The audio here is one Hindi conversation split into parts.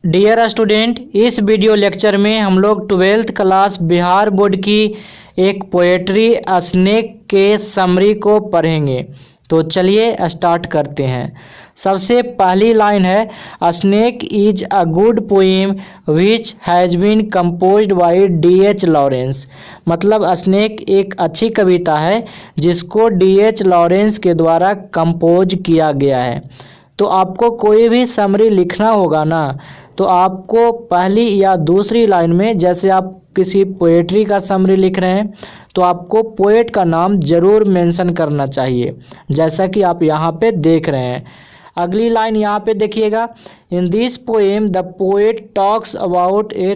डियर स्टूडेंट, इस वीडियो लेक्चर में हम लोग 12th क्लास बिहार बोर्ड की एक पोएट्री स्नेक के समरी को पढ़ेंगे। तो चलिए स्टार्ट करते हैं। सबसे पहली लाइन है snake is a good poem which has been composed by D.H. Lawrence. मतलब स्नेक एक अच्छी कविता है जिसको D.H. लॉरेंस के द्वारा कंपोज किया गया है। तो आपको कोई भी समरी लिखना होगा ना, तो आपको पहली या दूसरी लाइन में, जैसे आप किसी पोएट्री का समरी लिख रहे हैं तो आपको पोएट का नाम जरूर मेंशन करना चाहिए, जैसा कि आप यहाँ पे देख रहे हैं। अगली लाइन यहाँ पे देखिएगा, in this poem the poet talks about A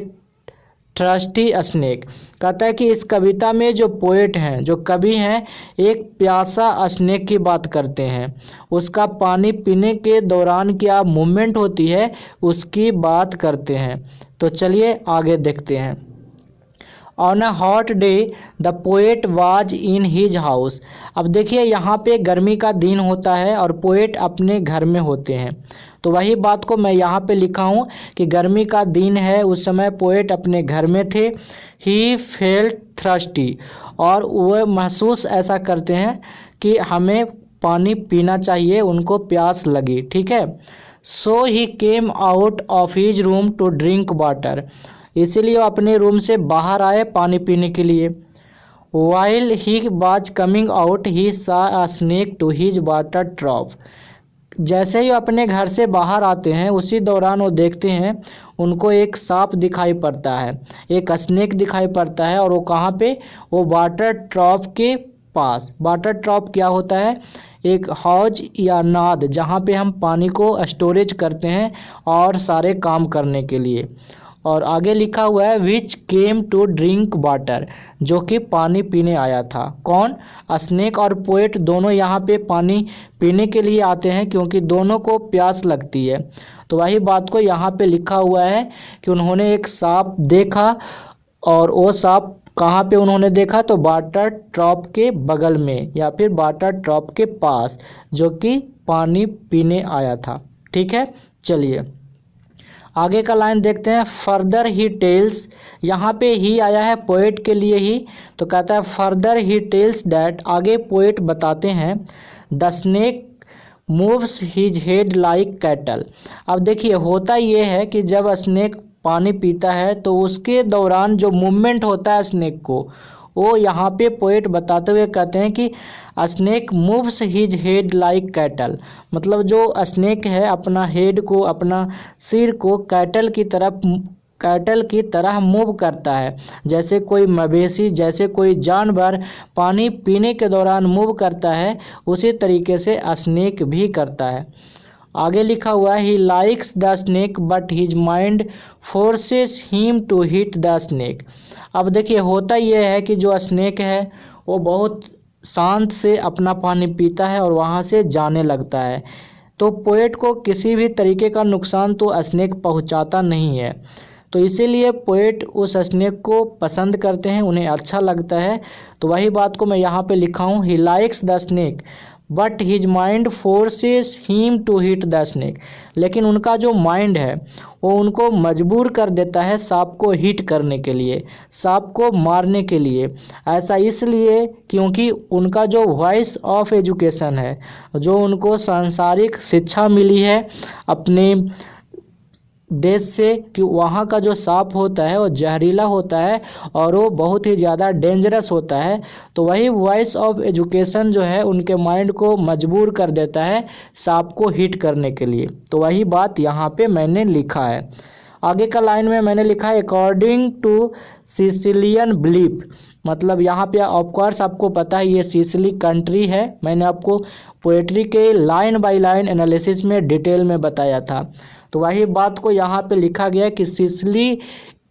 thirsty snake. कहता है कि इस कविता में जो पोएट हैं, जो कवि हैं, एक प्यासा स्नेक की बात करते हैं। उसका पानी पीने के दौरान क्या मूवमेंट होती है उसकी बात करते हैं। तो चलिए आगे देखते हैं। On a hot day the poet was in his house. अब देखिए यहाँ पे गर्मी का दिन होता है और पोएट अपने घर में होते हैं। तो वही बात को मैं यहाँ पे लिखा हूँ कि गर्मी का दिन है, उस समय पोएट अपने घर में थे। ही फेल्ट थ्रस्टी, और वह महसूस ऐसा करते हैं कि हमें पानी पीना चाहिए, उनको प्यास लगी। ठीक है। So he came out of his room to drink water. इसीलिए वो अपने रूम से बाहर आए पानी पीने के लिए। While he was coming out he saw a snake to his water trough. जैसे ही अपने घर से बाहर आते हैं उसी दौरान वो देखते हैं उनको एक सांप दिखाई पड़ता है, एक स्नेक दिखाई पड़ता है। और वो कहाँ पे? वो वाटर ट्रॉफ के पास। वाटर ट्रॉफ क्या होता है? एक हौज या नाद, जहाँ पे हम पानी को स्टोरेज करते हैं और सारे काम करने के लिए। और आगे लिखा हुआ है विच केम टू ड्रिंक वाटर, जो कि पानी पीने आया था। कौन? स्नेक और पोएट दोनों यहाँ पे पानी पीने के लिए आते हैं क्योंकि दोनों को प्यास लगती है। तो वही बात को यहाँ पे लिखा हुआ है कि उन्होंने एक सांप देखा, और वो सांप कहाँ पे उन्होंने देखा? तो वाटर ट्रॉप के बगल में या फिर वाटर ट्रॉप के पास, जो कि पानी पीने आया था। ठीक है, चलिए आगे का लाइन देखते हैं। फर्दर ही टेल्स, यहाँ पे ही आया है पोएट के लिए ही, तो कहता है फर्दर ही टेल्स डैट, आगे पोएट बताते हैं the snake moves his head like cattle. अब देखिए होता ये है कि जब स्नेक पानी पीता है तो उसके दौरान जो मूवमेंट होता है स्नेक को, वो यहाँ पे पोएट बताते हुए कहते हैं कि snake moves his head like cattle. मतलब जो स्नेक है अपना हेड को, अपना सिर को कैटल की तरह मूव करता है, जैसे कोई मवेशी, जैसे कोई जानवर पानी पीने के दौरान मूव करता है, उसी तरीके से स्नेक भी करता है। आगे लिखा हुआ है he likes the snake but his mind forces him to hit the snake. अब देखिए होता यह है कि जो स्नेक है वो बहुत शांत से अपना पानी पीता है और वहाँ से जाने लगता है। तो पोएट को किसी भी तरीके का नुकसान तो स्नेक पहुँचाता नहीं है, तो इसीलिए पोएट उस स्नेक को पसंद करते हैं, उन्हें अच्छा लगता है। तो वही बात को मैं यहाँ पे लिखा हूँ he likes the snake but his mind forces him to hit the snake. लेकिन उनका जो माइंड है वो उनको मजबूर कर देता है सांप को हिट करने के लिए, सांप को मारने के लिए। ऐसा इसलिए क्योंकि उनका जो वॉइस ऑफ एजुकेशन है, जो उनको सांसारिक शिक्षा मिली है अपने देश से, कि वहाँ का जो सांप होता है वो जहरीला होता है और वो बहुत ही ज़्यादा डेंजरस होता है। तो वही वॉइस ऑफ एजुकेशन जो है उनके माइंड को मजबूर कर देता है सांप को हिट करने के लिए। तो वही बात यहाँ पे मैंने लिखा है। आगे का लाइन में मैंने लिखा है अकॉर्डिंग टू सिसिलियन बिलीफ। मतलब यहाँ पे ऑफकोर्स आपको पता है ये सिसिली कंट्री है, मैंने आपको पोएट्री के लाइन बाय लाइन एनालिसिस में डिटेल में बताया था। तो वही बात को यहाँ पे लिखा गया कि सिसिली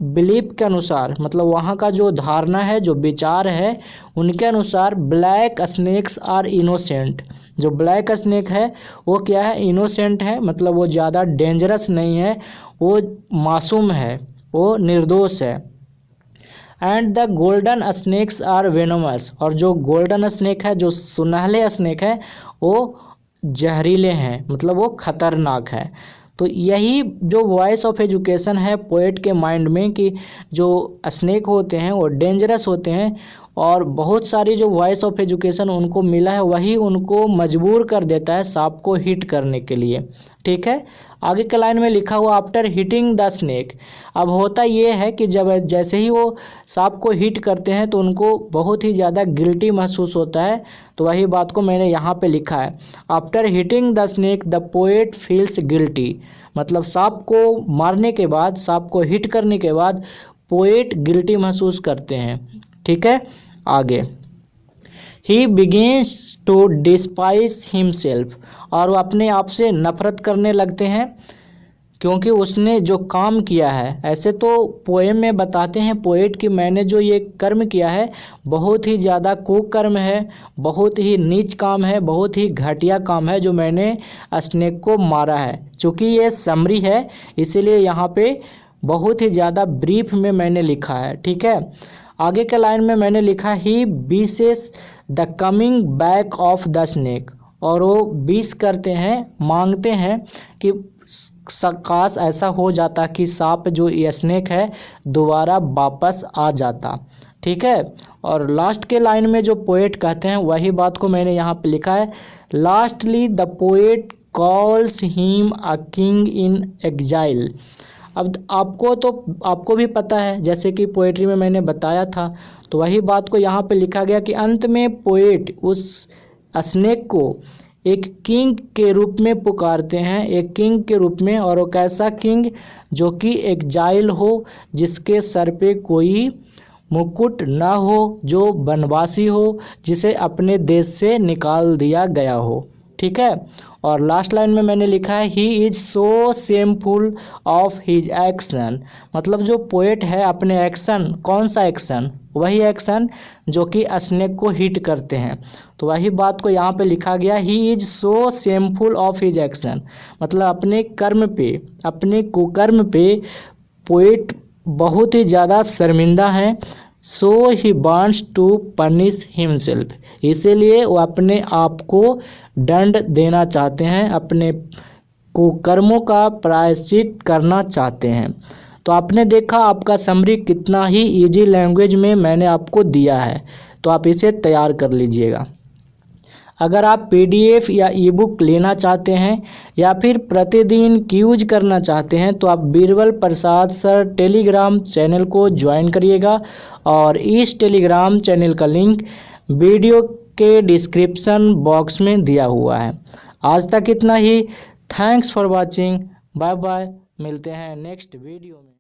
बिलीफ के अनुसार, मतलब वहाँ का जो धारणा है, जो विचार है, उनके अनुसार ब्लैक स्नेक्स आर इनोसेंट। जो ब्लैक स्नेक है वो क्या है? इनोसेंट है, मतलब वो ज़्यादा डेंजरस नहीं है, वो मासूम है, वो निर्दोष है। And the golden snakes are venomous, और जो गोल्डन स्नेक है, जो सुनहले स्नेक है, वो जहरीले हैं, मतलब वो खतरनाक है। तो यही जो वॉइस ऑफ एजुकेशन है पोएट के माइंड में कि जो स्नेक होते हैं वो डेंजरस होते हैं, और बहुत सारी जो वॉइस ऑफ एजुकेशन उनको मिला है वही उनको मजबूर कर देता है सांप को हिट करने के लिए। ठीक है, आगे के लाइन में लिखा हुआ आफ्टर हिटिंग द स्नेक। अब होता ये है कि जब जैसे ही वो सांप को हिट करते हैं तो उनको बहुत ही ज़्यादा गिल्टी महसूस होता है। तो वही बात को मैंने यहाँ पे लिखा है, after hitting the snake the poet feels guilty. मतलब सांप को मारने के बाद, सांप को हिट करने के बाद पोएट गिल्टी महसूस करते हैं। ठीक है, आगे ही बिगिंस टू डिस्पाइस हिमसेल्फ, और वो अपने आप से नफरत करने लगते हैं क्योंकि उसने जो काम किया है। ऐसे तो पोएम में बताते हैं पोएट कि मैंने जो ये कर्म किया है बहुत ही ज़्यादा कुकर्म है, बहुत ही नीच काम है, बहुत ही घटिया काम है जो मैंने स्नेक को मारा है। चूँकि ये समरी है इसीलिए यहाँ पे बहुत ही ज़्यादा ब्रीफ में मैंने लिखा है। ठीक है, आगे के लाइन में मैंने लिखा he blesses the coming back of the snake, और वो बीस करते हैं, मांगते हैं कि काश ऐसा हो जाता कि सांप जो ये स्नेक है दोबारा वापस आ जाता। ठीक है, और लास्ट के लाइन में जो पोएट कहते हैं वही बात को मैंने यहाँ पे लिखा है, lastly the poet calls him a king in exile. अब आपको भी पता है, जैसे कि पोएट्री में मैंने बताया था, तो वही बात को यहाँ पे लिखा गया कि अंत में पोएट उस स्नेक को एक किंग के रूप में पुकारते हैं, एक किंग के रूप में। और वो कैसा किंग, जो कि एग्जाइल हो, जिसके सर पे कोई मुकुट ना हो, जो बनवासी हो, जिसे अपने देश से निकाल दिया गया हो। ठीक है, और लास्ट लाइन में मैंने लिखा है he is so shameful of his action. मतलब जो पोएट है अपने एक्शन, कौन सा एक्शन, वही एक्शन जो कि स्नेक को हिट करते हैं। तो वही बात को यहाँ पे लिखा गया he is so shameful of his action. मतलब अपने कर्म पे, अपने कुकर्म पे पोएट बहुत ही ज़्यादा शर्मिंदा हैं। So he wants to punish himself, इसीलिए वो अपने आप को दंड देना चाहते हैं, अपने कुकर्मों का प्रायश्चित करना चाहते हैं। तो आपने देखा आपका समरी कितना ही इजी लैंग्वेज में मैंने आपको दिया है, तो आप इसे तैयार कर लीजिएगा। अगर आप पीडीएफ या ई बुक लेना चाहते हैं या फिर प्रतिदिन क्यूज करना चाहते हैं तो आप Birbal Prasad sir Telegram channel को ज्वाइन करिएगा, और इस टेलीग्राम चैनल का लिंक वीडियो के डिस्क्रिप्शन बॉक्स में दिया हुआ है। आज तक इतना ही। Thanks for watching, bye bye, मिलते हैं नेक्स्ट वीडियो में।